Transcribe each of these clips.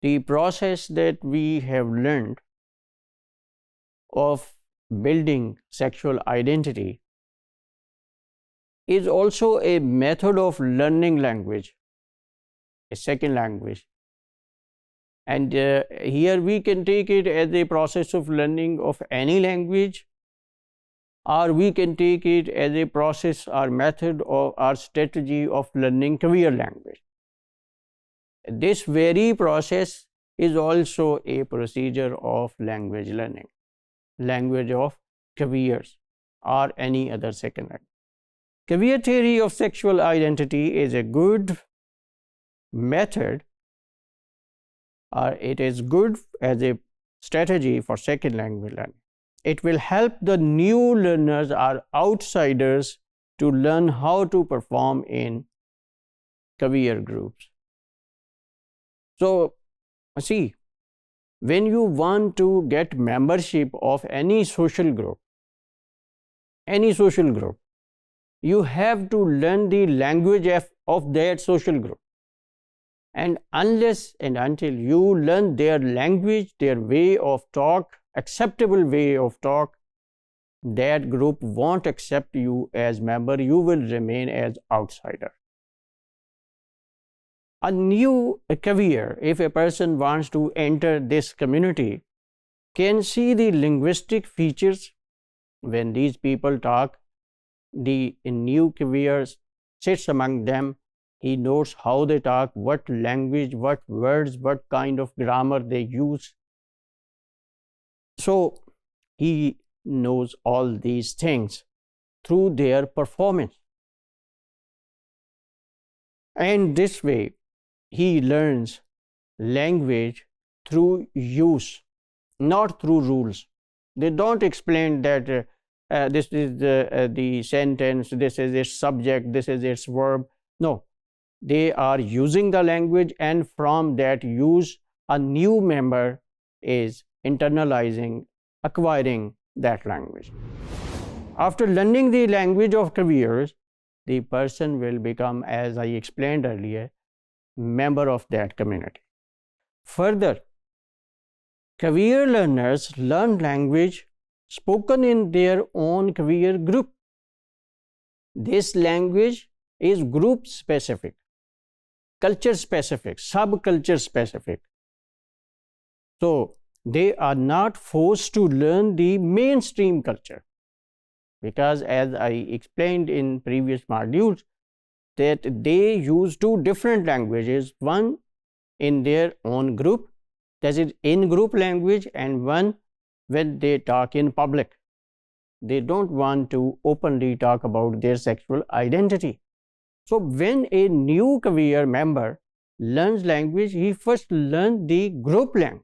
the process that we have learned of building sexual identity is also a method of learning language, a second language. And here we can take it as a process of learning of any language, or we can take it as a process or method or strategy of learning career language. This very process is also a procedure of language learning, language of careers or any other second language. Career theory of sexual identity is a good method, or it is good as a strategy for second language learning. It will help the new learners or outsiders to learn how to perform in career groups. So, see, when you want to get membership of any social group, you have to learn the language of that social group. And unless and until you learn their language, their way of talk, acceptable way of talk, that group won't accept you as member. You will remain as outsider. A new career, if a person wants to enter this community, can see the linguistic features when these people talk. The new career sits among them. He knows how they talk, what language, what words, what kind of grammar they use. So he knows all these things through their performance. And this way, he learns language through use, not through rules. They don't explain that this is the sentence, this is its subject, this is its verb. No, they are using the language, and from that use, a new member is internalizing, acquiring that language. After learning the language of careers, the person will become, as I explained earlier, member of that community. Further, career learners learn language spoken in their own career group. This language is group specific, culture specific, subculture specific. So they are not forced to learn the mainstream culture, because as I explained in previous modules, that they use two different languages, one in their own group, that is in-group language, and one when they talk in public. They don't want to openly talk about their sexual identity. So when a new career member learns language, he first learns the group language.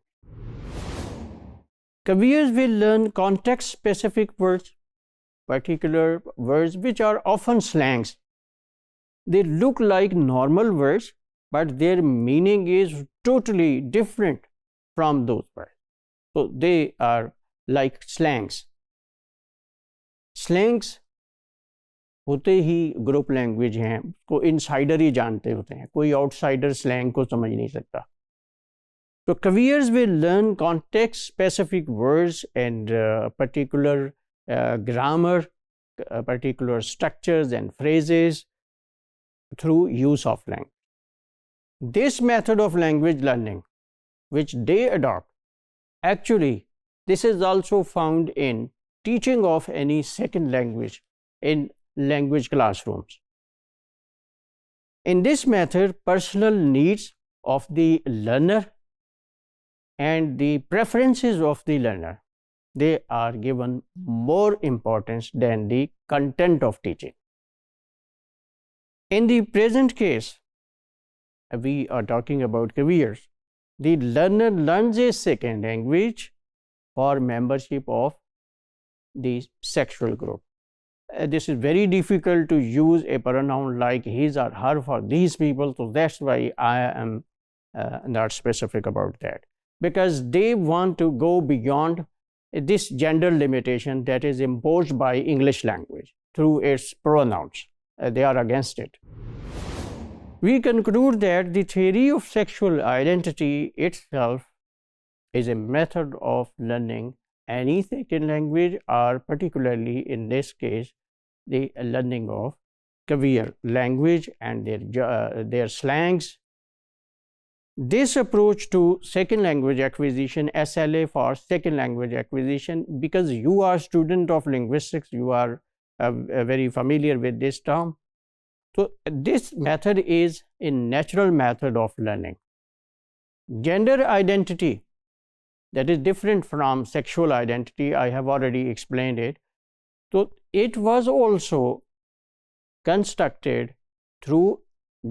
Careers will learn context-specific words, particular words which are often slangs. They look like normal words, but their meaning is totally different from those words. So they are like slangs. Slangs होते ही group language हैं, को insider ही जानते होते हैं, कोई outsider slang को समझ नहीं सकता. So careers will learn context-specific words and particular grammar, particular structures and phrases through use of language. This method of language learning, which they adopt, actually, this is also found in teaching of any second language in language classrooms. In this method, personal needs of the learner and the preferences of the learner, they are given more importance than the content of teaching. In the present case, we are talking about careers. The learner learns a second language for membership of the sexual group. This is very difficult to use a pronoun like his or her for these people, so that's why I am not specific about that, because they want to go beyond this gender limitation that is imposed by English language through its pronouns. They are against it. We conclude that the theory of sexual identity itself is a method of learning any second language, or particularly in this case, the learning of Kavir language and their slangs. This approach to second language acquisition, SLA for second language acquisition, because you are a student of linguistics, you are very familiar with this term. So this method is a natural method of learning. Gender identity, that is different from sexual identity, I have already explained it. So it was also constructed through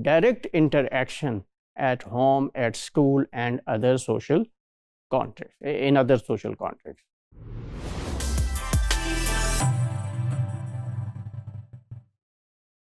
direct interaction at home, at school, and other social contexts, in other social contexts.